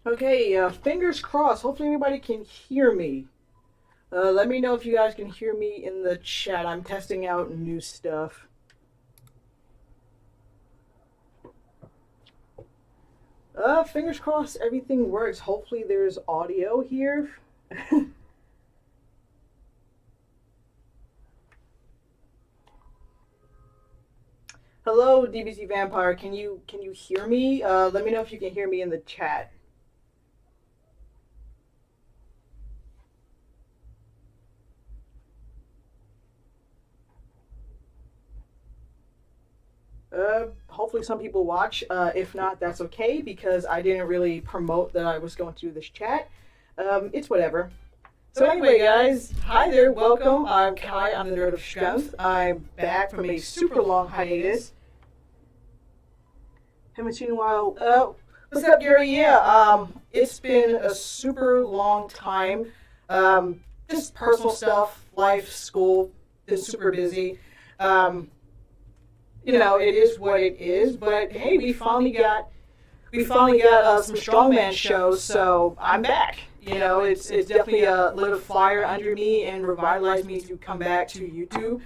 Okay, fingers crossed. Hopefully everybody can hear me. Let me know if you guys can hear me in the chat. I'm testing out new stuff. Fingers crossed everything works. Hopefully there's audio here. Hello, DBC Vampire. Can you hear me? Let me know if you can hear me in the chat. Hopefully some people watch. If not, that's okay because I didn't really promote that I was going to do this chat. It's whatever. So anyway, guys, hi there, welcome. I'm Kai. I'm the Nerd of Strength. I'm back from a super long hiatus. Haven't seen in a while. What's up, Gary? Yeah, it's been a super long time. Just personal stuff, life, school, been super busy. It is what it is. But hey, we finally got some Strongman shows, so I'm back. It's definitely lit a fire under me and revitalized me to come back to YouTube.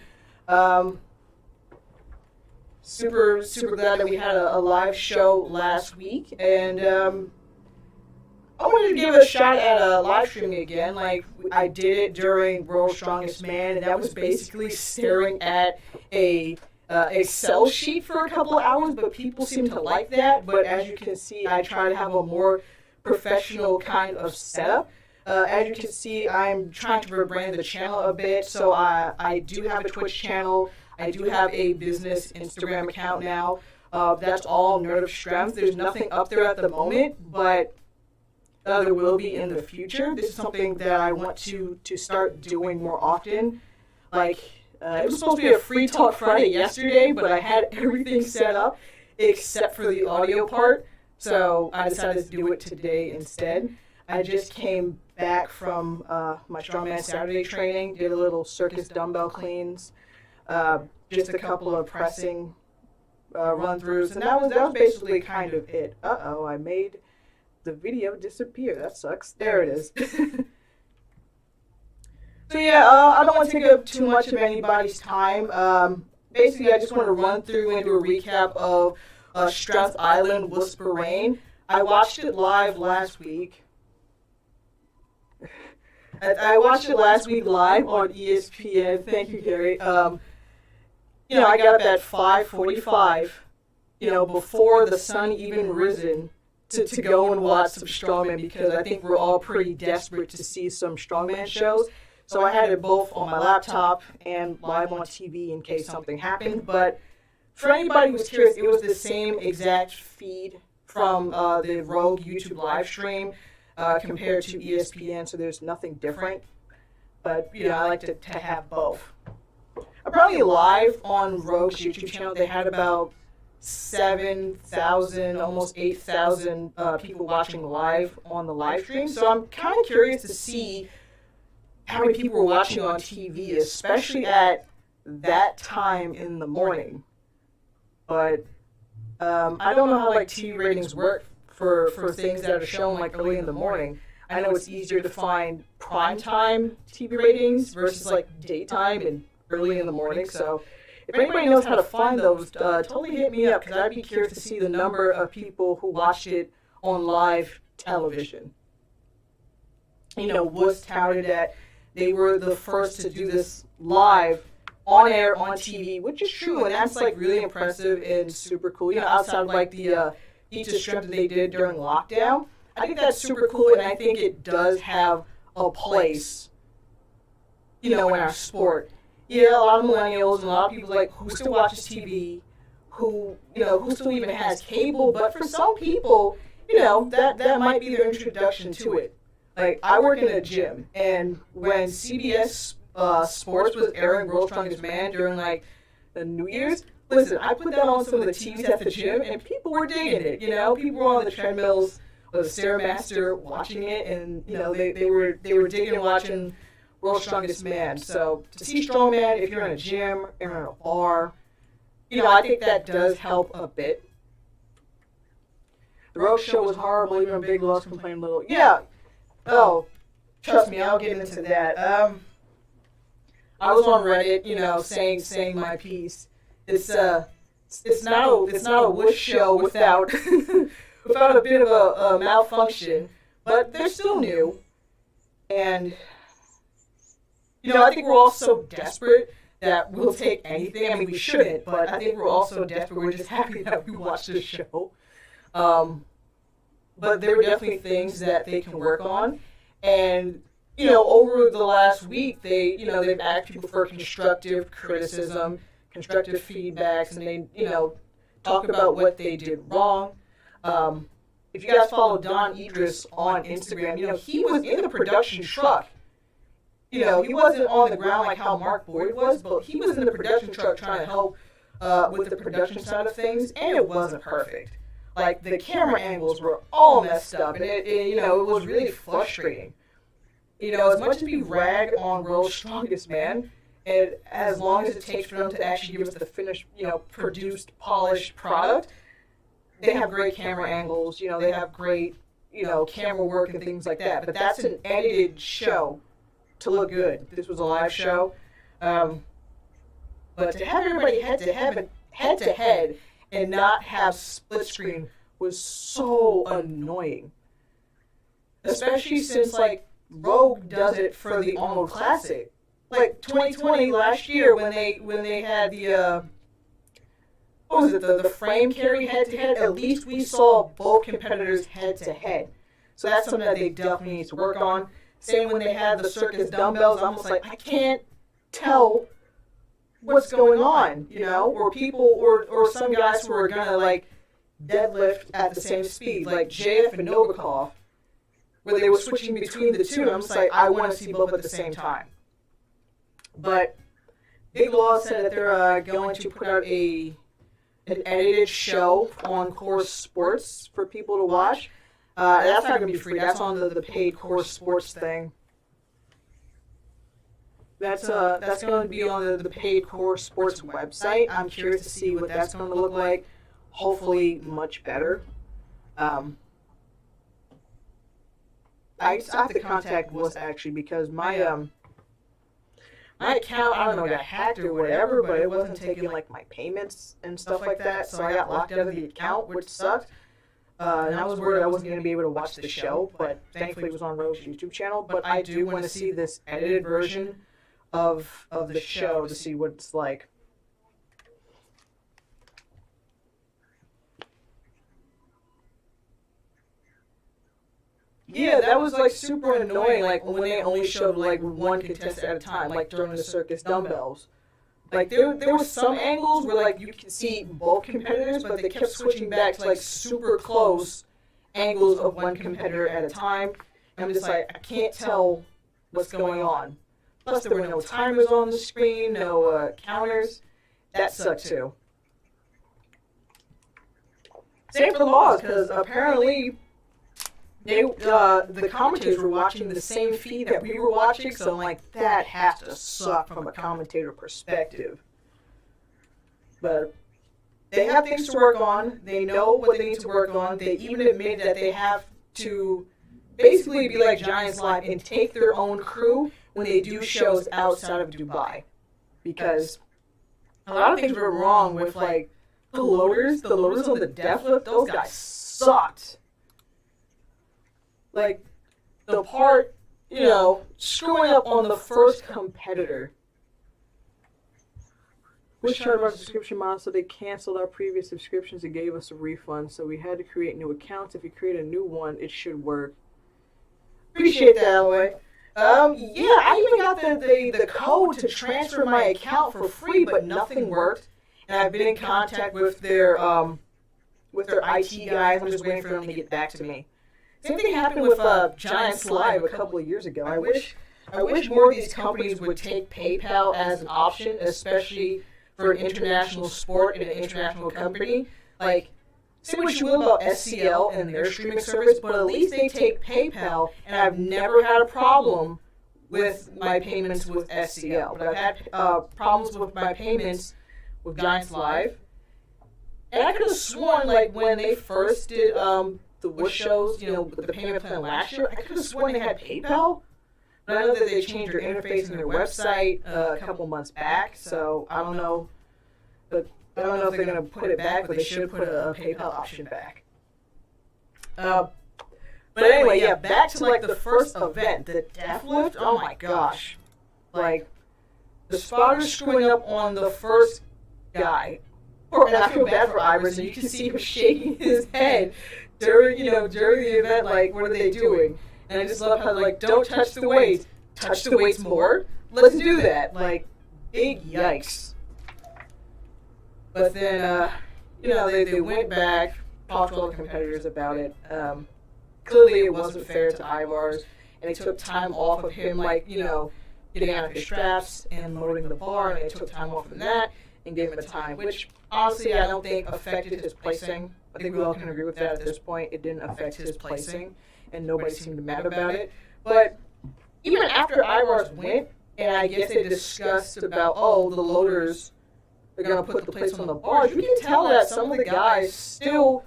Super glad that we had a live show last week, and I wanted to give a shot at live streaming again. Like I did it during World's Strongest Man, and that was basically staring at a Excel sheet for a couple of hours, but people seem to like that. But as you can see, I try to have a more professional kind of setup. As you can see, I'm trying to rebrand the channel a bit. So I do have a Twitch channel. I do have a business Instagram account now. That's all Nerd of Strength. There's nothing up there at the moment, but there will be in the future. This is something that I want to start doing more often. Like, it was supposed to be a Free Talk Friday yesterday, but I had everything set up except for the audio part. So I decided to do it today instead. I just came back from my Strongman Saturday training, did a little circus dumbbell cleans, just a couple of pressing run-throughs, and that was basically kind of it. Uh-oh, I made the video disappear. That sucks. There it is. So yeah, I don't want to take up too much of anybody's time. Basically, I just want to run through and do a recap of Strength Island, WUS Bahrain. I watched it live last week. I watched it last week live on ESPN. Thank you, Gary. I got up at 5:45. Before the sun even risen, to go and watch some Strongman because I think we're all pretty desperate to see some Strongman shows. So I had it both on my laptop and live on TV in case something happened. But for anybody who's curious, it was the same exact feed from the Rogue YouTube live stream compared to ESPN, so there's nothing different. But, I like to have both. Apparently live on Rogue's YouTube channel, they had about 7,000, almost 8,000 people watching live on the live stream. So I'm kind of curious to see how many people were watching on TV, especially at that time in the morning. But I don't know how TV ratings work for things that are shown early in the morning. I know it's easier to find primetime TV ratings versus daytime and early in the morning. So if anybody knows how to find those, totally hit me up because I'd be curious to see the number of people who watched it on live television. WUS touted that they were the first to do this live on air on TV, which is true, and that's really impressive and super cool. Outside of the Eat to Strength that they did during lockdown, I think that's super cool, and I think it does have a place, in our sport. Yeah, a lot of millennials and a lot of people who still watches TV, who still even has cable, but for some people, that might be their introduction to it. I work in a gym, and when CBS Sports was airing World's Strongest Man during the New Year's, listen, I put that on some of the TVs at the gym, and people were digging it. People were on the treadmills or the Stairmaster watching it, and they were digging and watching World's Strongest Man. So to see Strongman, if you're in a gym or in a bar, I think that does help a bit. The roast show was horrible. Even Big Loss complained a little. Yeah. Oh, trust me, I'll get into that. I was on Reddit, saying my piece. It's not a WUS show without without a bit of a malfunction, but they're still new, and I think we're all so desperate that we'll take anything. I mean, we shouldn't, but I think we're all so desperate. We're just happy that we watched the show. But there were definitely things that they can work on, and over the last week, they've asked people for constructive criticism, constructive feedbacks, and they talk about what they did wrong. If you guys follow Don Idris on Instagram, he was in the production truck. He wasn't on the ground like how Mark Boyd was, but he was in the production truck trying to help with the production side of things, and it wasn't perfect. Like, the camera angles were all messed up, and it was really frustrating. As much as we rag on World's Strongest Man, and as long as it takes for them to actually give us the finished, produced, polished product, they have great camera angles, they have great, camera work and things like that. But that's an edited show to look good. This was a live show. But to have everybody head to head and not have split screen was so annoying. Especially since, Rogue does it for the Arnold Classic. 2020 last year when they had the the frame carry head to head, at least we saw both competitors head to head. So that's something that they definitely need to work on. Same when they had the circus dumbbells, I'm almost like, I can't tell what's going on, or people or some guys who are gonna deadlift at the same speed, like JF and Novikov, where they were switching between the two, and I'm just like, I want to see both at the same time. But Big Law said that they're going to put out an edited show on Core Sports for people to watch. That's not going to be free. That's on the paid Core Sports thing. That's going to be on the paid Core Sports website. I'm curious to see what that's going to look like. Hopefully, much better. I have to contact WUS actually because my account, I don't know, got hacked or whatever, but it wasn't taking my payments and stuff like that, so I got locked out of the account, which sucked. And I was worried I wasn't going to be able to watch the show, but thankfully it was on Rogue's YouTube channel. But I do want to see this edited version of the show to see what it's like. Yeah, that was super annoying. When they only showed one contestant at a time, during the circus dumbbells. There were some angles where you could see both competitors, but they kept switching back to super close angles of one competitor at a time. And I'm just I can't tell what's going on. Plus, there were no timers on the screen, no counters. That sucked too. Same for the laws, because apparently the commentators were watching the same feed that we were watching, so that has to suck from a commentator perspective. But they have things to work on. They know what they need to work on. They even admit that they have to basically be like Giants Live and take their own crew when they do shows outside of Dubai. Because a lot of things were wrong with the loaders on the deadlift. Those guys sucked. The part, screwing up on the first competitor. We tried our subscription model, so they canceled our previous subscriptions and gave us a refund, so we had to create new accounts. If you create a new one, it should work. Appreciate that, way. Yeah, I even got the code to transfer my account for free, but nothing worked. And I've been in contact with their IT guys. I'm just waiting for them to get back to me. Same thing happened with Giants Live a couple of years ago. I wish more of these companies would take PayPal as an option, especially for an international sport and an international company. Say what you will about SCL and their streaming service, but at least they take PayPal, and I've never had a problem with my payments with SCL. But I've had problems with my payments with Giants Live. And I could have sworn, like, when they first did the WUS shows, you know, with the payment plan last year, I could have sworn they had PayPal. But I know that they changed their interface and their website a couple months back, so I don't know. But I don't know if they're going to put it back, but they should put a PayPal option back. But anyway, yeah, back to, like, the first event, the deadlift. Oh, my gosh. Like, the spotter screwing up on the first guy. And I feel bad for Iverson. You can see him shaking his head during the event, like, what are they doing? And I just love how, like, don't touch the weights. Touch the weights more? Let's do that. Like, big yikes. But then, they went back, talked to all the competitors about it. Clearly it wasn't fair to Ivars, and they took time off of him, like, getting out of his straps and loading the bar, and they took time off from that and gave him a time, which honestly I don't think affected his placing. I think we all can agree with that at this point. It didn't affect his placing, and nobody seemed mad about it. But even after Ivars went, and I guess they discussed about, the loaders are going to put the plates on the bars, you can tell that some of the guys still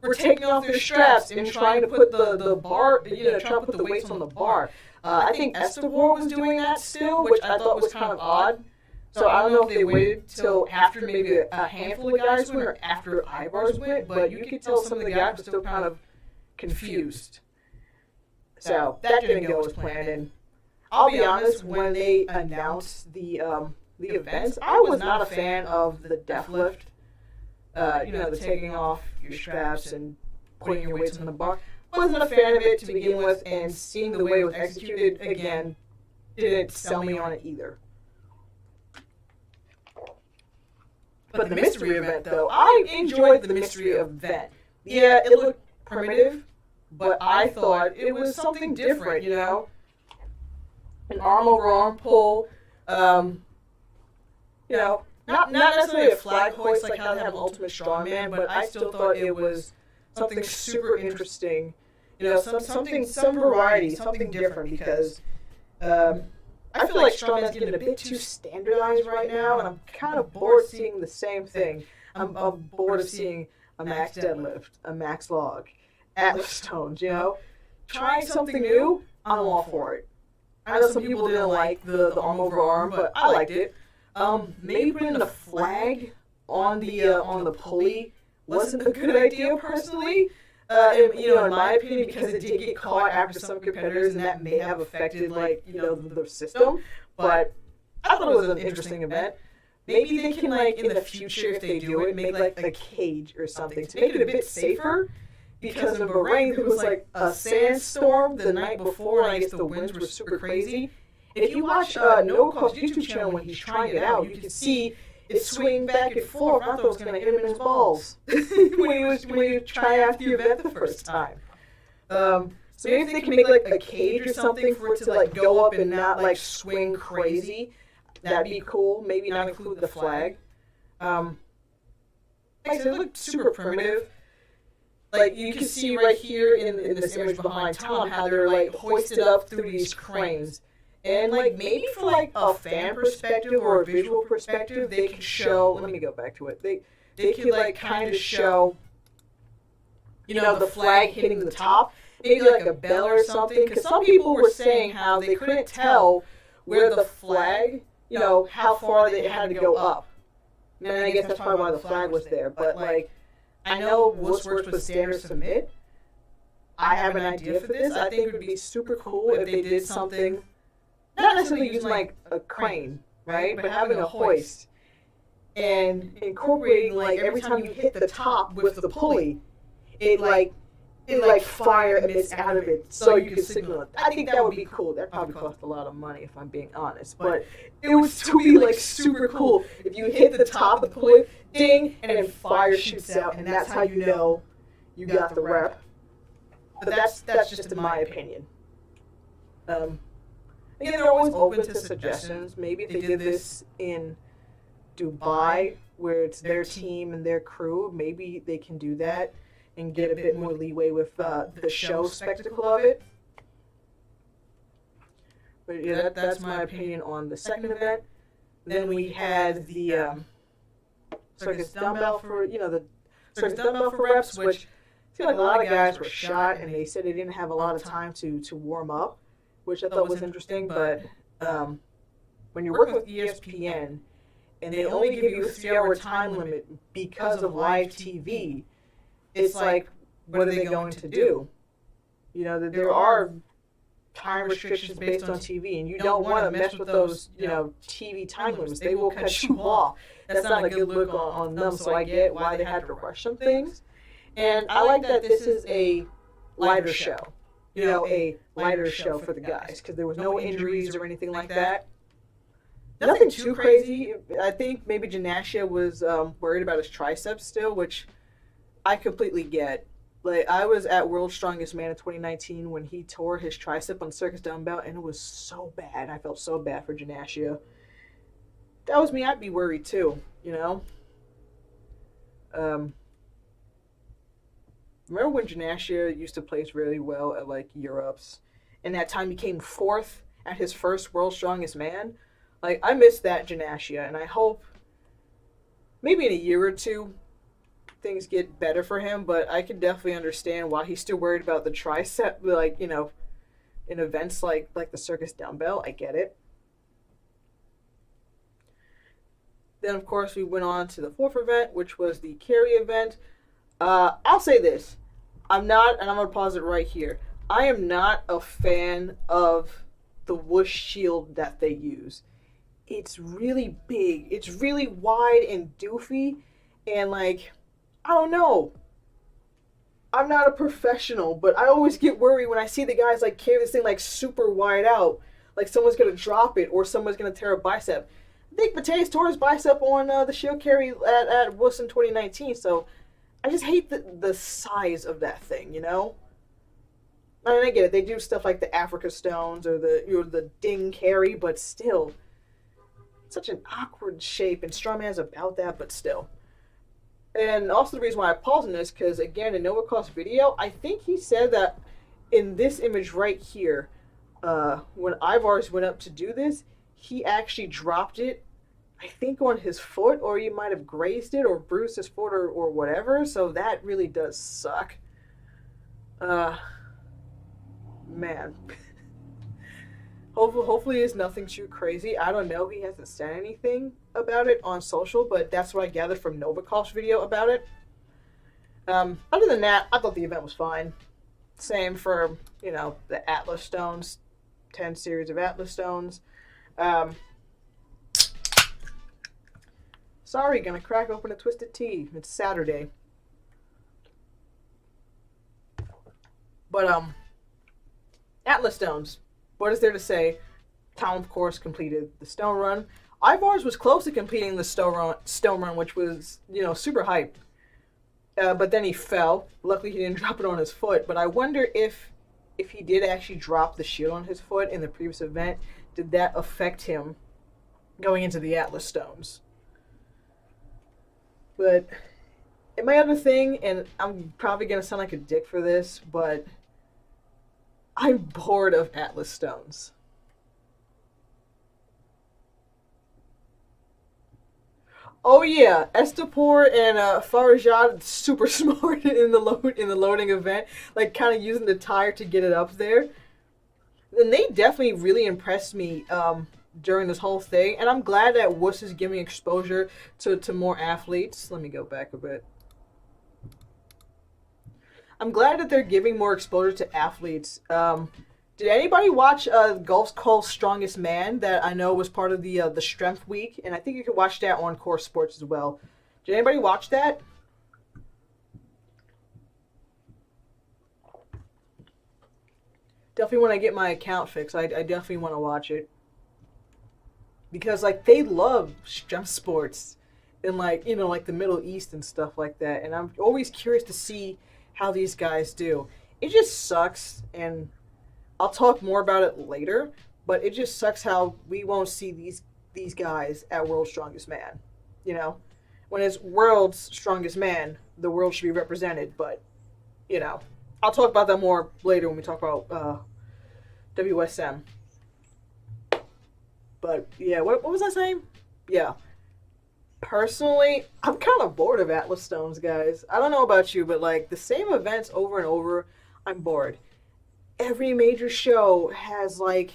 were taking off their straps and trying to put the bar, trying to put the weights on the bar. I think Estevor was doing that still, which I thought was kind of odd. So I don't know if they waited till after maybe a handful of guys went or after Ivars went, but you could tell some of the guys were still kind of confused. So that didn't go as planned. And I'll be honest, when they announced the events, I was not a fan of the deadlift. The taking off your straps and putting your weights on the bar. Wasn't a fan of it to begin with, and seeing the way it was executed, again, didn't sell me on it either. But the mystery event, though, I enjoyed the mystery event. Yeah, it looked primitive, but I thought it was something different, An arm-over-arm pull, not necessarily a flag hoist like how they have Ultimate Strongman, but I still thought it was something super interesting. Some variety, something different, because I feel like Strongman's getting a bit too standardized right now, and I'm kind of bored seeing the same thing. I'm bored of seeing a max deadlift, a max log, Atlas stones, Trying something new, I'm all for it. I know some people didn't like the arm over arm, but I liked it. Maybe putting a flag on the pulley wasn't a good idea personally. In my opinion, because it did get caught after some competitors, and that may have affected, the system. But I thought it was an interesting event. Maybe they can, in the future, if they do it, make, a cage or something to make it a bit safer. Because in Bahrain, there was, a sandstorm the night before, and I guess the winds were super crazy. If you watch Noko's YouTube channel when he's trying it out, you can see it swing back and forth. I thought it was going to hit him in his balls when he was trying out the event the first time. So maybe if they can make a cage or something for it to go up and not swing crazy, that'd be cool. Maybe not include the flag. Like I said, it looked super primitive. You can see right here in this image behind Tom how they're hoisted up through these cranes. And, maybe for, a fan perspective or a visual perspective, they can show... Let me go back to it. They could, kind of show, the flag hitting the top. Maybe, a bell or something. Because some people were saying how they couldn't tell where the flag, how far they had to go up. And I guess that's probably why the flag was there. But, I know WUS works with standard submit. I have an idea for this. I think it would be super cool if they did something... Not necessarily using a crane, right? But having a hoist and incorporating every time you hit the top with the pulley, it fire emits out of it so you can signal it. I think that would be cool. That probably cost a lot of money if I'm being honest, but it would still be super cool if you hit the top of the pulley, ding, and then fire shoots out, and that's how you know you got the rep. But that's just in my opinion. Again, they're always open to suggestions. Maybe if they did this in Dubai, where it's their team and their crew, maybe they can do that and get a bit more leeway with the show spectacle of it. But yeah, that's my opinion on the second event. Then we had the circus dumbbell for, circus dumbbell for reps, which seemed like a lot of guys were shot, and they said they didn't have a lot of time to warm up, which I thought was interesting. But when you're working with ESPN and they only give you a 3-hour time limit because of live TV, it's like, what are they going to do? You know, that there are time restrictions based on TV, and you don't want to mess with those, you know, TV time limits. They will cut you off. That's not a good look on them, so I get why they had to rush some things. And I like that this is a lighter show. You know, a lighter show for the guys, because there was no injuries or anything like that. Nothing too crazy. I think maybe Janashia was worried about his triceps still, which I completely get. Like, I was at World's Strongest Man in 2019 when he tore his tricep on circus dumbbell, and it was so bad. I felt so bad for Janashia. That was me. I'd be worried too, you know? Remember when Janashia used to place really well at, like, Europes, and that time he came 4th at his first World's Strongest Man? Like, I miss that Janashia, and I hope maybe in a year or two things get better for him, but I can definitely understand why he's still worried about the tricep, like, you know, in events like the circus dumbbell. I get it. Then, of course, we went on to the 4th event, which was the carry event. I'll say this. I'm not, and I'm going to pause it right here, I am not a fan of the WUS shield that they use. It's really big. It's really wide and doofy, and, like, I don't know. I'm not a professional, but I always get worried when I see the guys, like, carry this thing, like, super wide out. Like, someone's going to drop it, or someone's going to tear a bicep. I think Mateus tore his bicep on the shield carry at WUS in 2019, so I just hate the size of that thing, you know? I mean, I get it. They do stuff like the Africa Stones or the Ding carry, but still, it's such an awkward shape, and Strongman's about that, but still. And also the reason why I paused on this, because again, in Novikhov's video, I think he said that in this image right here, when Ivars went up to do this, he actually dropped it, I think, on his foot, or he might have grazed it or bruised his foot or whatever, so that really does suck. Man. Hopefully it's nothing too crazy. I don't know. He hasn't said anything about it on social, but that's what I gathered from Novikhov's video about it. Other than that, I thought the event was fine. Same for, you know, the Atlas Stones, 10 series of Atlas Stones. Sorry, gonna crack open a twisted tea. It's Saturday. But, Atlas Stones. What is there to say? Tom, of course, completed the stone run. Ivars was close to completing the stone run, which was, you know, super hype. But then he fell. Luckily, he didn't drop it on his foot. But I wonder if he did actually drop the shield on his foot in the previous event, did that affect him going into the Atlas Stones? But in my other thing, and I'm probably going to sound like a dick for this, but I'm bored of Atlas Stones. Oh yeah, Estapor and Farajad super smart in the loading event, like kind of using the tire to get it up there. And they definitely really impressed me during this whole thing, and I'm glad that WUS is giving exposure to more athletes. Let me go back a bit. I'm glad that they're giving more exposure to athletes. Did anybody watch Gulf Coast Strongest Man that I know was part of the Strength Week? And I think you can watch that on Core Sports as well. Did anybody watch that? Definitely when I get my account fixed, I definitely want to watch it. Because, like, they love strength sports in, like, you know, like the Middle East and stuff like that. And I'm always curious to see how these guys do. It just sucks, and I'll talk more about it later, but it just sucks how we won't see these guys at World's Strongest Man. You know? When it's World's Strongest Man, the world should be represented, but, you know. I'll talk about that more later when we talk about WSM. But, yeah, what was I saying? Yeah. Personally, I'm kind of bored of Atlas Stones, guys. I don't know about you, but like the same events over and over, I'm bored. Every major show has like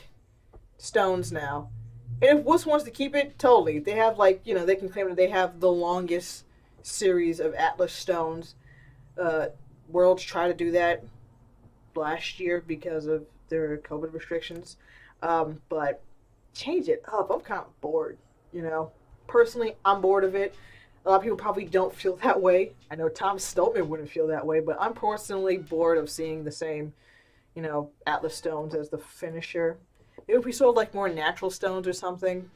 stones now. And if WUS wants to keep it, totally. They have like, they can claim that they have the longest series of Atlas stones. Uh, Worlds try to do that last year because of their COVID restrictions. But change it up. I'm kind of bored, you know. Personally, I'm bored of it. A lot of people probably don't feel that way. I know Tom Stoltman wouldn't feel that way, but I'm personally bored of seeing the same, Atlas stones as the finisher. Maybe if we sold like more natural stones or something,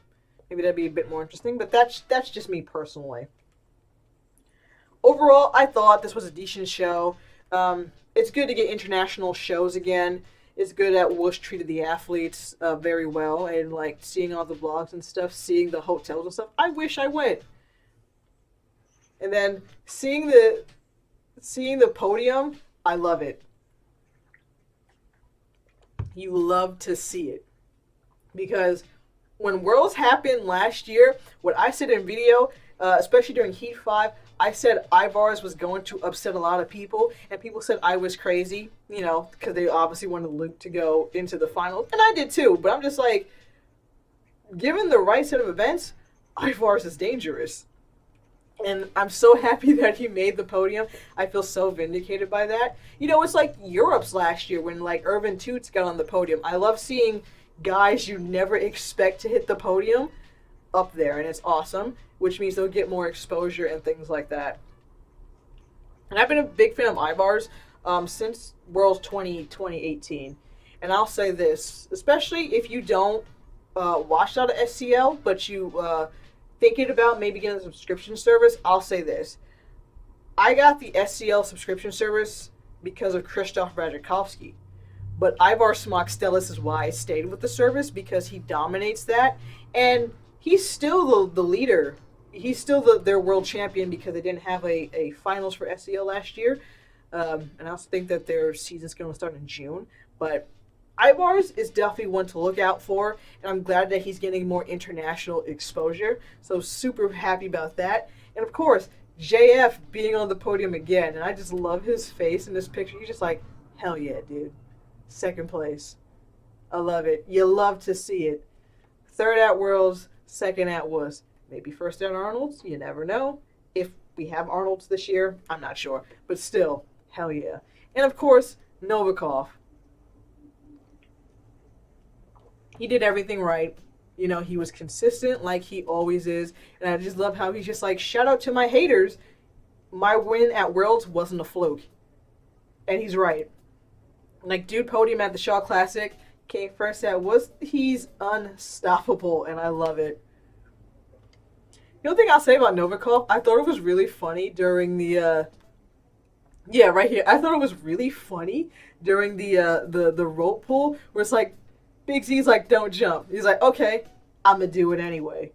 maybe that'd be a bit more interesting. But that's just me personally. Overall, I thought this was a decent show. It's good to get international shows again. It's good that WUS treated the athletes very well, and like seeing all the vlogs and stuff, seeing the hotels and stuff. I wish I went. And then seeing the podium, I love it. You love to see it. Because when Worlds happened last year, what I said in video, especially during Heat 5, I said Ivars was going to upset a lot of people, and people said I was crazy, because they obviously wanted Luke to go into the finals, and I did too, but I'm just like, given the right set of events, Ivars is dangerous. And I'm so happy that he made the podium. I feel so vindicated by that. It's like Europe's last year when like Irvin Toots got on the podium. I love seeing guys you never expect to hit the podium up there, and it's awesome, which means they'll get more exposure and things like that. And I've been a big fan of Ivars since Worlds 2018. And I'll say this, especially if you don't watch out of SCL, but you thinking about maybe getting a subscription service, I'll say this. I got the SCL subscription service because of Krzysztof Radzikovski. But Ivar Smockstellis is why I stayed with the service, because he dominates that. And he's still the leader. He's still their world champion because they didn't have a finals for SCL last year. And I also think that their season's going to start in June. But Ivars is definitely one to look out for, and I'm glad that he's getting more international exposure. So super happy about that. And of course, JF being on the podium again, and I just love his face in this picture. He's just like, hell yeah, dude. Second place. I love it. You love to see it. Third at Worlds, second at WUS. Maybe first at Arnold's. You never know. If we have Arnold's this year, I'm not sure. But still, hell yeah. And of course, Novikov. He did everything right. He was consistent like he always is. And I just love how he's just like, shout out to my haters. My win at Worlds wasn't a fluke. And he's right. Like, dude, podium at the Shaw Classic, came first at WUS. He's unstoppable, and I love it. The only thing I'll say about Novikov, I thought it was really funny during the, yeah, right here. I thought it was really funny during the rope pull, where it's like, Big Z's like, don't jump. He's like, okay, I'm going to do it anyway.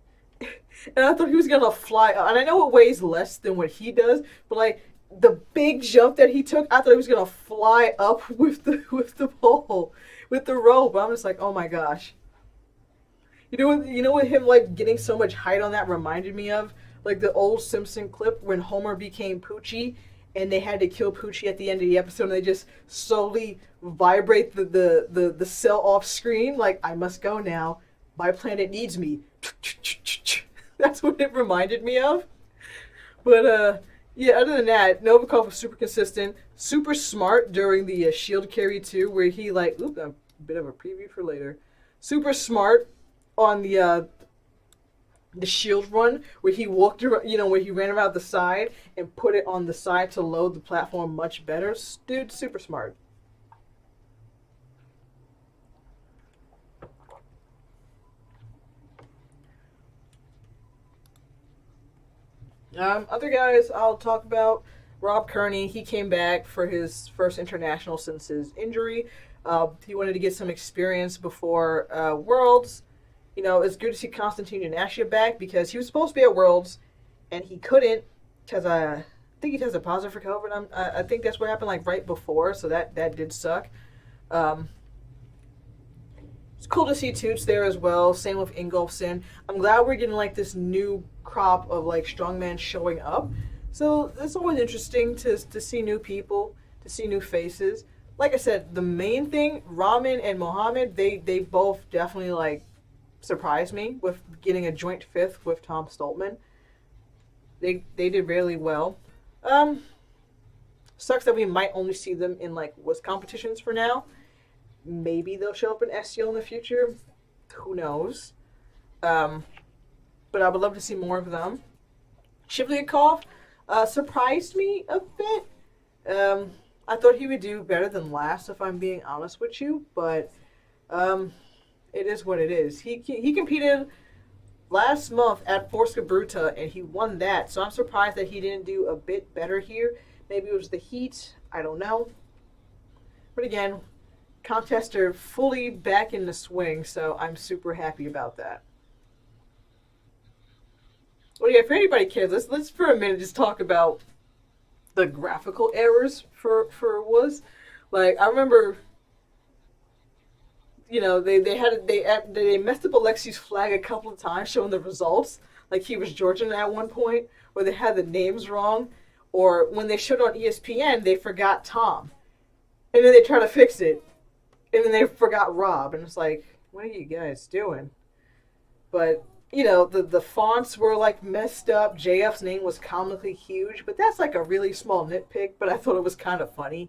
And I thought he was going to fly. And I know it weighs less than what he does, but like the big jump that he took, I thought he was going to fly up with the pole, with the rope. I'm just like, oh my gosh. You know what him like getting so much height on that reminded me of? Like the old Simpson clip when Homer became Poochie and they had to kill Poochie at the end of the episode, and they just slowly vibrate the cell off screen, like, I must go now. My planet needs me. That's what it reminded me of. But, yeah, other than that, Novikov was super consistent, super smart during the shield carry, too, where he, like, a bit of a preview for later. Super smart on the shield run, where he walked around, where he ran around the side and put it on the side to load the platform much better. Dude, super smart. Other guys I'll talk about, Rob Kearney. He came back for his first international since his injury. He wanted to get some experience before Worlds. It's good to see Konstantin Yanashia back because he was supposed to be at Worlds and he couldn't because I think he tested positive for COVID. I think that's what happened like right before, so that did suck. It's cool to see Toots there as well. Same with Ingolfsson. I'm glad we're getting like this new crop of like strongman showing up. So it's always interesting to see new people, to see new faces. Like I said, the main thing, Rahman and Mohammed, they both definitely like surprised me with getting a joint fifth with Tom Stoltman. They did really well. Sucks that we might only see them in like WUS competitions for now. Maybe they'll show up in STL in the future. Who knows? But I would love to see more of them. Shivlyakov surprised me a bit. I thought he would do better than last, if I'm being honest with you. But it is what it is. He competed last month at Forska Bruta, and he won that. So I'm surprised that he didn't do a bit better here. Maybe it was the heat. I don't know. But again, contests are fully back in the swing, so I'm super happy about that. Well, yeah, for anybody cares, let's for a minute just talk about the graphical errors for WUS. Like, I remember, you know, they messed up Alexi's flag a couple of times showing the results. Like, he was Georgian at one point, where they had the names wrong. Or when they showed on ESPN, they forgot Tom. And then they try to fix it. And then they forgot Rob. And it's like, what are you guys doing? But, you know, the fonts were, like, messed up. JF's name was comically huge. But that's, like, a really small nitpick. But I thought it was kind of funny.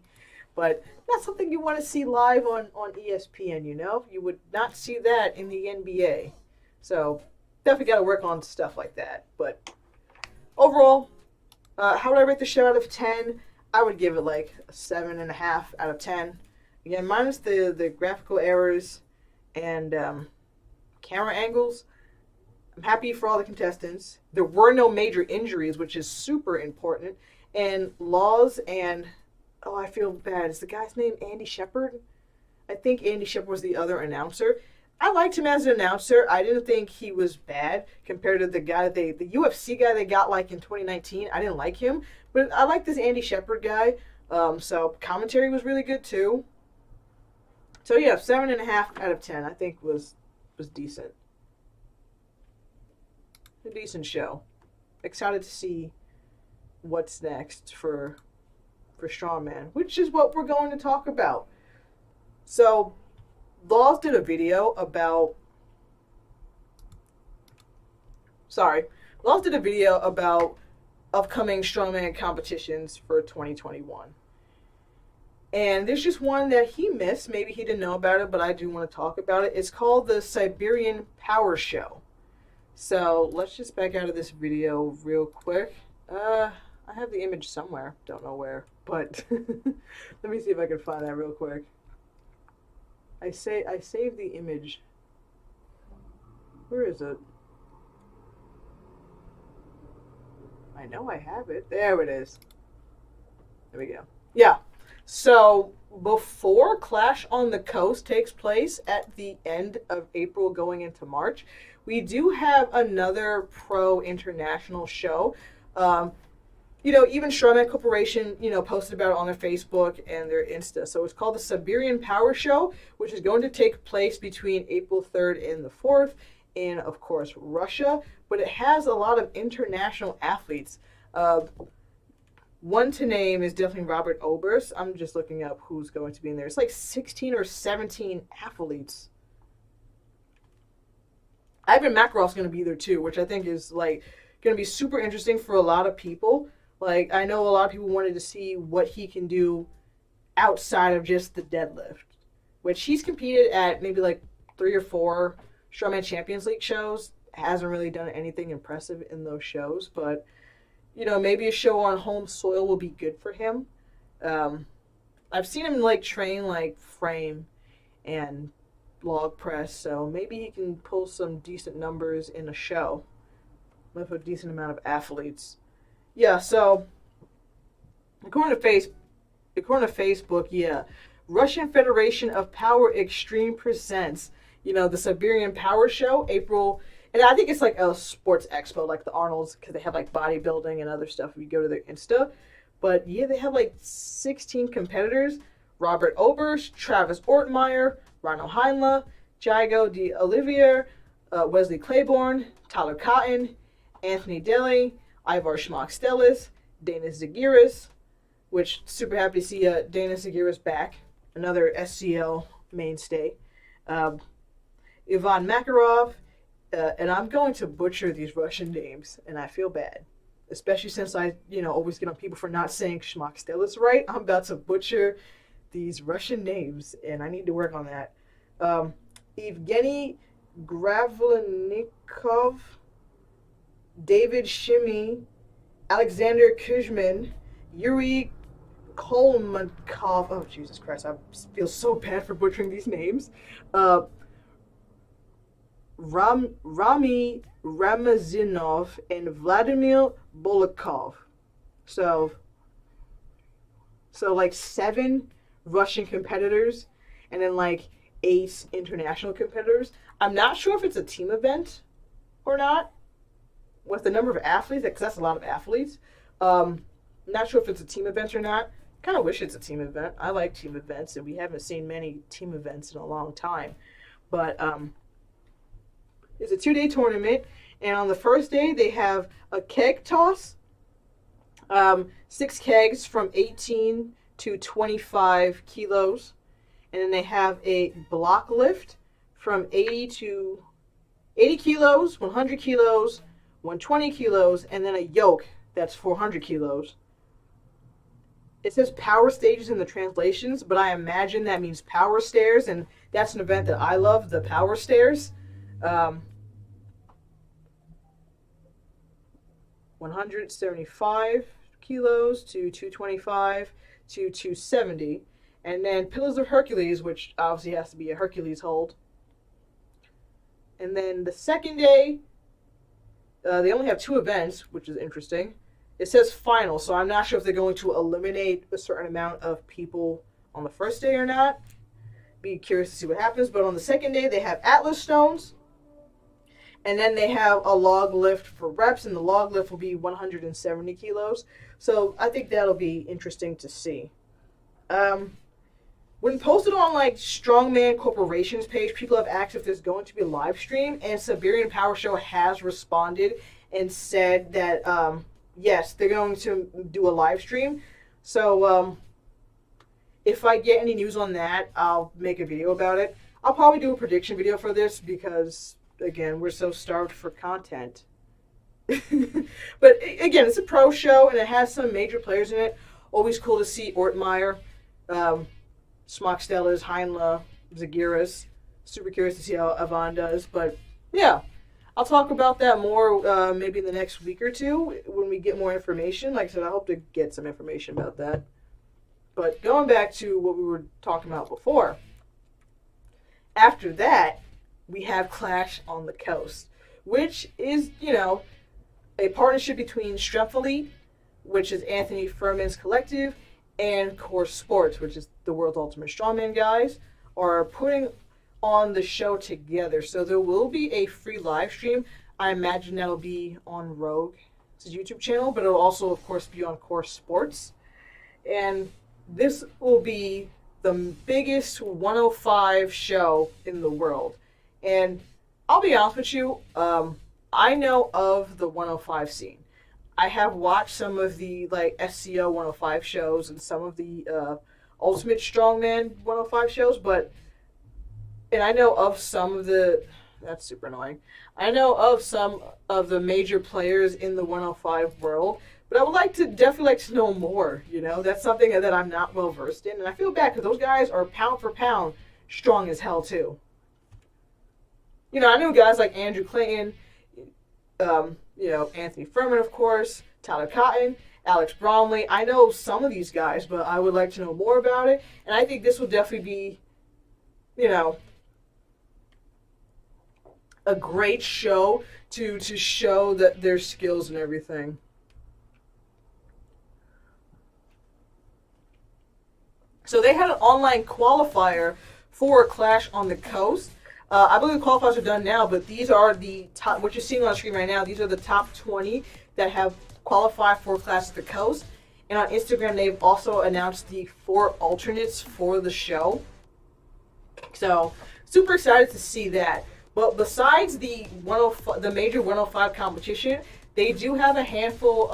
But that's something you want to see live on ESPN, you know? You would not see that in the NBA. So, definitely got to work on stuff like that. But overall, how would I rate the show out of 10? I would give it like a 7.5 out of 10. Again, minus the graphical errors and camera angles. I'm happy for all the contestants. There were no major injuries, which is super important. And Laws and, oh, I feel bad. Is the guy's name Andy Shepard? I think Andy Shepard was the other announcer. I liked him as an announcer. I didn't think he was bad compared to the guy the UFC guy they got like in 2019. I didn't like him, but I like this Andy Shepard guy. So commentary was really good too. So yeah, 7.5 out of 10. I think was decent. A decent show. Excited to see what's next for Strongman, which is what we're going to talk about. So, Laws did a video about upcoming strongman competitions for 2021. And there's just one that he missed. Maybe he didn't know about it, but I do want to talk about it. It's called the Siberian Power Show. So let's just back out of this video real quick. I have the image somewhere. Don't know where, but let me see if I can find that real quick. I saved the image. Where is it? I know I have it. There it is. There we go. Yeah. So before Clash on the Coast takes place at the end of April going into March, we do have another pro international show. You know, even Strongman Corporation, you know, posted about it on their Facebook and their Insta. So it's called the Siberian Power Show, which is going to take place between April 3rd and the 4th in, of course, Russia. But it has a lot of international athletes. One to name is definitely Robert Oberst. I'm just looking up who's going to be in there. It's like 16 or 17 athletes. Ivan Makarov's going to be there too, which I think is like going to be super interesting for a lot of people. Like, I know a lot of people wanted to see what he can do outside of just the deadlift, which he's competed at maybe like 3 or 4 Strongman Champions League shows. Hasn't really done anything impressive in those shows, but, you know, maybe a show on home soil will be good for him. I've seen him, like, train, like, frame and log press, so maybe he can pull some decent numbers in a show with a decent amount of athletes. Yeah, so according to Facebook, yeah, Russian Federation of Power Extreme presents, you know, the Siberian Power Show, April, and I think it's like a sports expo, like the Arnold's, because they have like bodybuilding and other stuff if you go to their Insta. But yeah, they have like 16 competitors: Robert Oberst, Travis Ortmeyer, Rano Heinle, Jago de Olivier, Wesley Claiborne, Tyler Cotton, Anthony Deli, Ivar Schmock-Stellis, Dana Zagiris, which super happy to see Dana Zagiris back, another SCL mainstay. Ivan Makarov, and I'm going to butcher these Russian names, and I feel bad. Especially since I, always get on people for not saying Schmock-Stellis right. I'm about to butcher these Russian names, and I need to work on that. Evgeny Gravlenikov, David Shimi, Alexander Kuzmin, Yuri Kolmankov. Oh, Jesus Christ, I feel so bad for butchering these names. Rami Ramazinov and Vladimir Bolakov. So like 7 Russian competitors and then like 8 international competitors. I'm not sure if it's a team event or not with the number of athletes, because that's a lot of athletes. Not sure if it's a team event or not. Kind of wish it's a team event. I like team events, and we haven't seen many team events in a long time. But it's a 2-day tournament, and on the first day they have a keg toss, 6 kegs from 18 to 25 kilos, and then they have a block lift from 80 kilos, 100 kilos, 120 kilos, and then a yoke that's 400 kilos. It says power stages in the translations, but I imagine that means power stairs, and that's an event that I love, the power stairs. 175 kilos to 225 to 270. And then Pillars of Hercules, which obviously has to be a Hercules hold. And then the second day, they only have 2 events, which is interesting. It says final, so I'm not sure if they're going to eliminate a certain amount of people on the first day or not. Be curious to see what happens. But on the second day, they have Atlas stones. And then they have a log lift for reps, and the log lift will be 170 kilos. So I think that'll be interesting to see. When posted on like Strongman Corporation's page, people have asked if there's going to be a live stream, and Siberian Power Show has responded and said that yes, they're going to do a live stream. So if I get any news on that, I'll make a video about it. I'll probably do a prediction video for this because, again, we're so starved for content. But again, it's a pro show and it has some major players in it. Always cool to see Ortmeyer, Schmock-Stellis, Heinle, Zagiris. Super curious to see how Ivan does. But yeah, I'll talk about that more maybe in the next week or two when we get more information. Like I said, I hope to get some information about that. But going back to what we were talking about before, after that, we have Clash on the Coast, which is, a partnership between Strength Elite, which is Anthony Furman's collective, and Core Sports, which is the world's ultimate strongman guys, are putting on the show together. So there will be a free live stream. I imagine that'll be on Rogue's YouTube channel, but it'll also, of course, be on Core Sports. And this will be the biggest 105 show in the world. And I'll be honest with you, I know of the 105 scene. I have watched some of the SCO 105 shows and some of the Ultimate Strongman 105 shows, and I know of some of that's super annoying. I know of some of the major players in the 105 world, but I would definitely like to know more, That's something that I'm not well versed in, and I feel bad because those guys are pound for pound strong as hell too. I knew guys like Andrew Clayton, Anthony Furman, of course, Tyler Cotton, Alex Bromley. I know some of these guys, but I would like to know more about it. And I think this will definitely be, a great show to show that their skills and everything. So they had an online qualifier for Clash on the Coast. I believe the qualifiers are done now, but these are the top, what you're seeing on the screen right now, these are the top 20 that have qualified for Clash of the Coast. And on Instagram, they've also announced the 4 alternates for the show. So, super excited to see that. But besides the major 105 competition, They do have a handful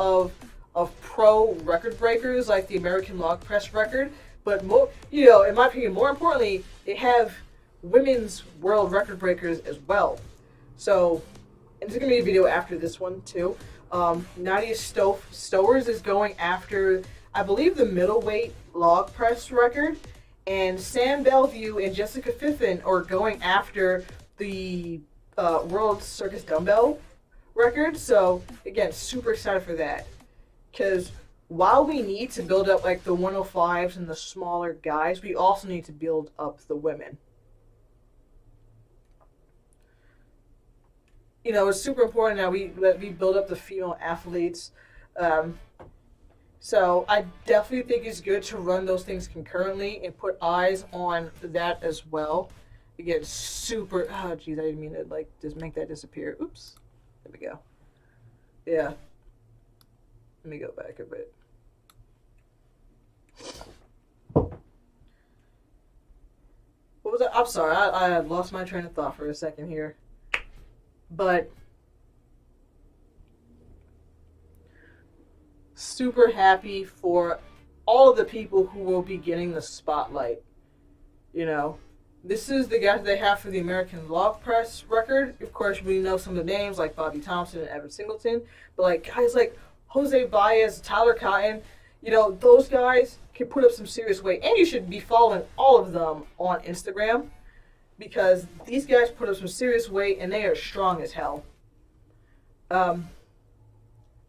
of pro record breakers like the American log press record, but more, in my opinion, more importantly, they have women's world record breakers as well. So, and there's gonna be a video after this one too. Nadia Stowers is going after, I believe, the middleweight log press record, and Sam Bellevue and Jessica Fiffin are going after the World Circus Dumbbell record. So again, super excited for that, because while we need to build up like the 105s and the smaller guys, we also need to build up the women. It's super important that we build up the female athletes. So I definitely think it's good to run those things concurrently and put eyes on that as well. Again, super. Oh, geez, I didn't mean to just make that disappear. Oops. There we go. Yeah. Let me go back a bit. What was that? I'm sorry. I had lost my train of thought for a second here. But super happy for all of the people who will be getting the spotlight. This is the guys they have for the American log press record. Of course, we know some of the names like Bobby Thompson and Evan Singleton, but like guys like Jose Baez, Tyler Cotton, those guys can put up some serious weight, and you should be following all of them on Instagram, because these guys put up some serious weight and they are strong as hell. I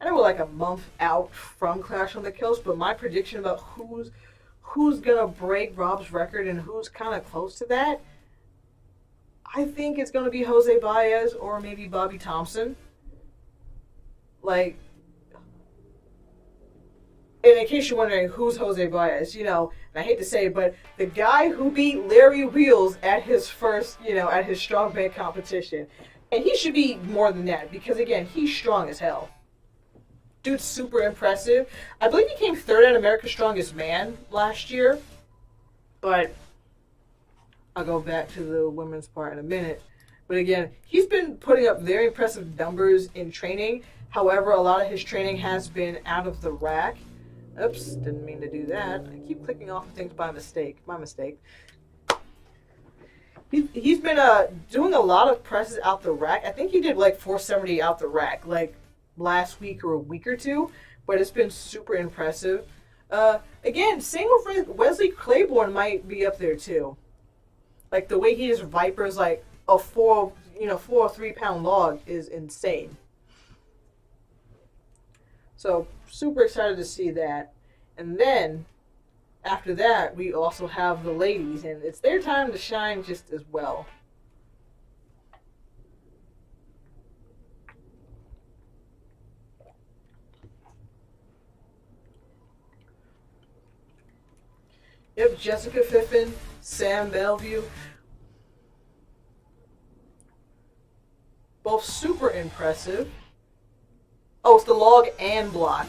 know we're like a month out from Clash on the Coast, but my prediction about who's gonna break Rob's record and who's kind of close to that, I think it's gonna be Jose Baez or maybe Bobby Thompson. Like, and in case you're wondering who's Jose Baez, and I hate to say it, but the guy who beat Larry Wheels at his first, at his strongman competition. And he should be more than that, because again, he's strong as hell. Dude's super impressive. I believe he came third at America's Strongest Man last year, but I'll go back to the women's part in a minute. But again, he's been putting up very impressive numbers in training. However, a lot of his training has been out of the rack. Oops, didn't mean to do that. I keep clicking off of things by mistake. My mistake. He's been doing a lot of presses out the rack. I think he did like 470 out the rack, like last week or a week or two. But it's been super impressive. Again, same with Wesley Claiborne might be up there too. Like the way he just vipers like a 4 or 3 pound log is insane. So super excited to see that. And then after that, we also have the ladies, and it's their time to shine just as well. Yep, Jessica Fiffin, Sam Bellevue, both super impressive. Oh, it's the log and block.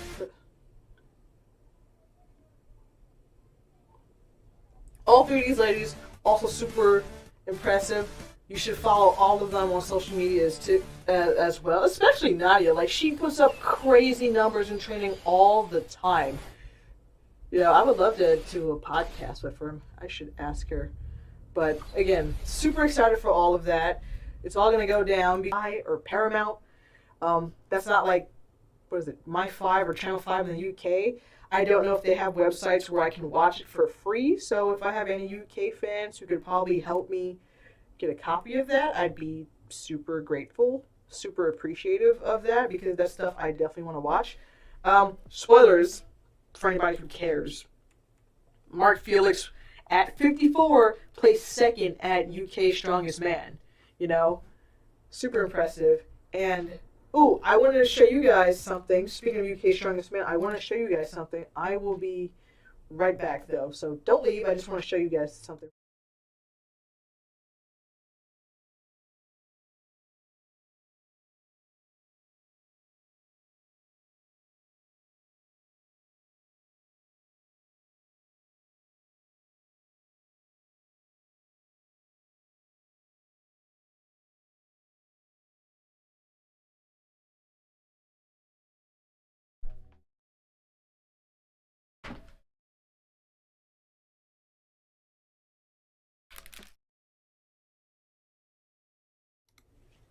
All three of these ladies also super impressive. You should follow all of them on social media as well, especially Nadia. Like, she puts up crazy numbers in training all the time. I would love to do a podcast with her. I should ask her. But again, super excited for all of that. It's all going to go down or Paramount. That's not like, what is it, My 5 or Channel 5 in the UK. I don't know if they have websites where I can watch it for free. So if I have any UK fans who could probably help me get a copy of that, I'd be super grateful, super appreciative of that, because that's stuff I definitely want to watch. Spoilers for anybody who cares. Mark Felix at 54 placed second at UK Strongest Man. Super impressive. And I wanted to show you guys something. Speaking of UK Strongest Man, I want to show you guys something. I will be right back though, so don't leave. I just want to show you guys something.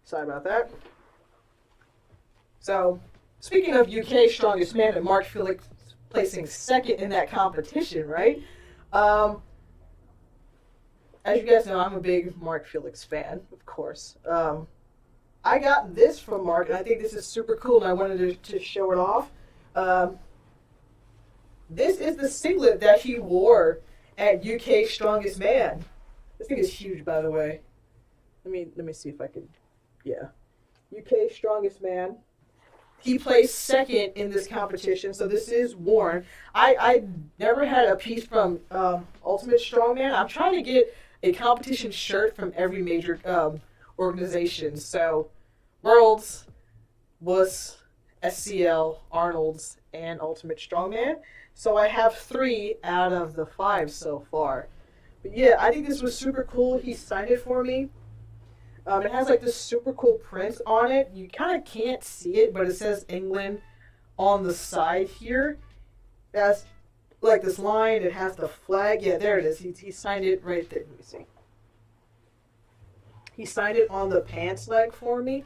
Sorry about that. So, speaking of UK Strongest Man and Mark Felix placing second in that competition, right? As you guys know, I'm a big Mark Felix fan, of course. I got this from Mark, and I think this is super cool, and I wanted to show it off. This is the singlet that he wore at UK Strongest Man. This thing is huge, by the way. Let me see if I can. Yeah, UK Strongest Man. He placed second in this competition, so this is worn. I never had a piece from Ultimate Strongman. I'm trying to get a competition shirt from every major organization. So, Worlds, WUS, SCL, Arnold's, and Ultimate Strongman. So I have 3 out of the 5 so far. But yeah, I think this was super cool. He signed it for me. It has like this super cool print on it. You kind of can't see it, but it says England on the side here. That's like this line. It has the flag. Yeah, there it is. He signed it right there. Let me see. He signed it on the pants leg for me.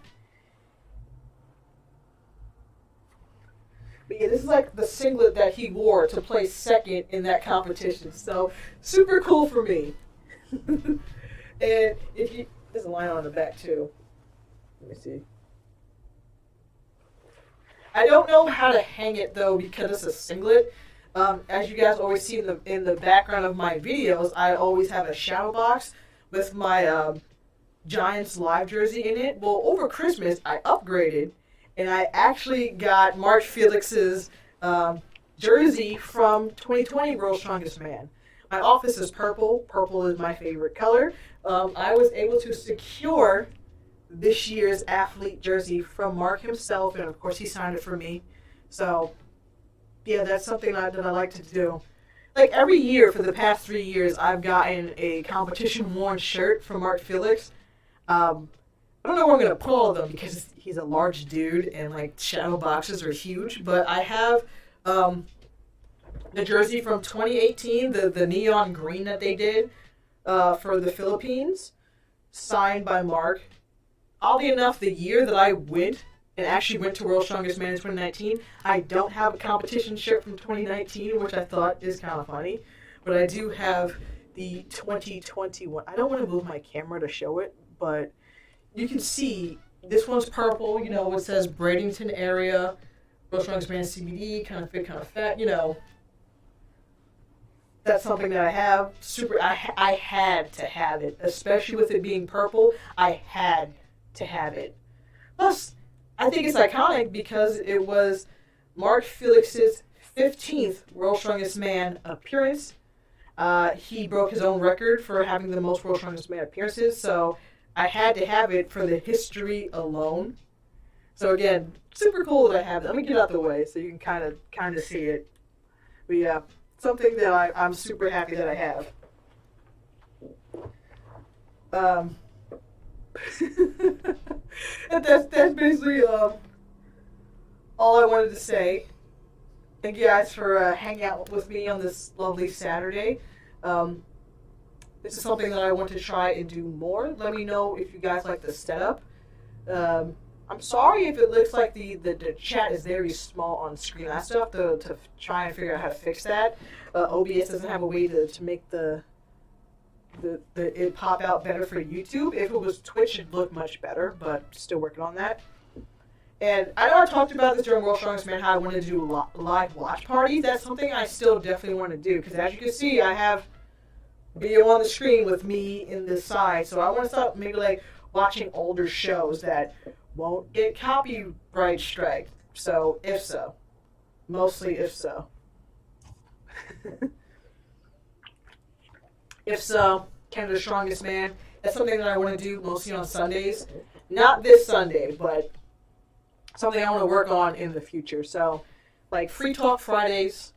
But yeah, this is like the singlet that he wore to place second in that competition. So, super cool for me. And if you... There's a line on the back too. Let me see. I don't know how to hang it though because it's a singlet. As you guys always see in the background of my videos, I always have a shadow box with my Giants live jersey in it. Well, over Christmas I upgraded and I actually got Mark Felix's jersey from 2020 World's Strongest Man. My office is purple. Purple is my favorite color. I was able to secure this year's athlete jersey from Mark himself, and of course he signed it for me. So, yeah, that's something that I like to do. Like every year for the past 3 years, I've gotten a competition-worn shirt from Mark Felix. I don't know where I'm going to put all of them because he's a large dude and like shadow boxes are huge, but I have the jersey from 2018, the neon green that they did for the Philippines, signed by Mark. Oddly enough, the year that I went and actually went to World's Strongest Man in 2019, I don't have a competition shirt from 2019, which I thought is kind of funny. But I do have the 2021. I don't want to move my camera to show it, but you can see this one's purple. You know, it says Bradenton area, World's Strongest Man CBD, kind of fit, kind of fat, you know. That's something that I have. I had to have it, especially with it being purple. I had to have it. Plus, I think it's iconic because it was Mark Felix's 15th World's Strongest Man appearance. He broke his own record for having the most World's Strongest Man appearances, so I had to have it for the history alone. So again, super cool that I have it. Let me get out the way so you can kind of see it. But yeah. Something that I'm super happy that I have. That's basically all I wanted to say. Thank you guys for hanging out with me on this lovely Saturday. This is something that I want to try and do more. Let me know if you guys like the setup. I'm sorry if it looks like the chat is very small on screen. I still have to try and figure out how to fix that. OBS doesn't have a way to make it pop out better for YouTube. If it was Twitch, it'd look much better, but still working on that. And I know I talked about this during World's Strongest Man, how I wanted to do live watch parties. That's something I still definitely want to do, because as you can see, I have video on the screen with me in this side, so I want to start maybe like watching older shows that won't get copyright strike. So, if so. Mostly if so. If so, Canada's Strongest Man. That's something that I want to do mostly on Sundays. Not this Sunday, but something I want to work on in the future. So, like Free Talk Fridays,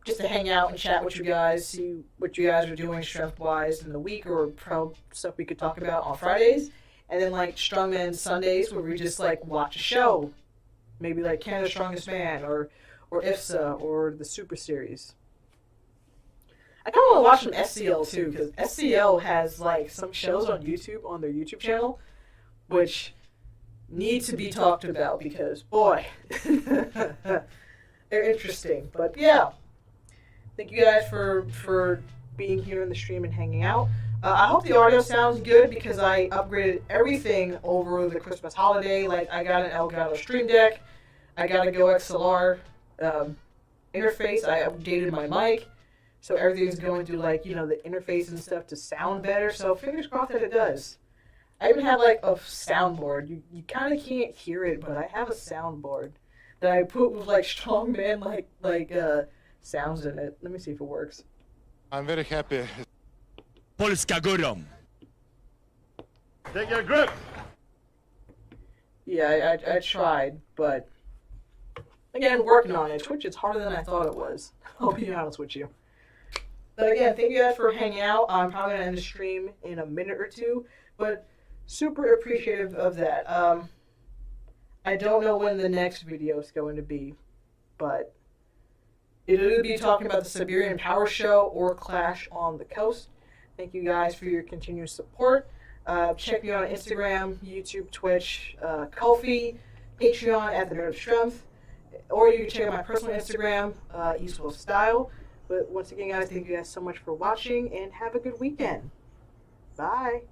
just to hang out and chat with you guys, see what you guys are doing strength-wise in the week, or pro stuff we could talk about on Fridays. And then like Strongman Sundays, where we just like watch a show, maybe like Canada's Strongest Man or IFSA or the Super Series. I kind of want to watch some SCL too, because SCL has like some shows on YouTube on their YouTube channel, which need to be talked about because, boy, they're interesting. But yeah, thank you guys for being here in the stream and hanging out. I hope the audio sounds good because I upgraded everything over the Christmas holiday. Like, I got an Elgato Stream Deck, I got a Go XLR interface, I updated my mic, so everything's going through, like, you know, the interface and stuff to sound better. So fingers crossed that it does. I even have, like, a soundboard. You kind of can't hear it, but I have a soundboard that I put with, like, Strongman, like sounds in it. Let me see if it works. I'm very happy. Polska górą. Take your grip. Yeah, I tried, but again, working on it. Twitch is harder than I thought it was. I'll be honest with you. But again, thank you guys for hanging out. I'm probably gonna end the stream in a minute or two, but super appreciative of that. I don't know when the next video is going to be, but it'll either be talking about the Siberian Power Show or Clash on the Coast. Thank you guys for your continued support. Check me out on Instagram, YouTube, Twitch, Ko-fi, Patreon at the Nerd of Strength, or you can check out my personal Instagram, Eastwell Style. But once again, guys, thank you guys so much for watching, and have a good weekend. Bye.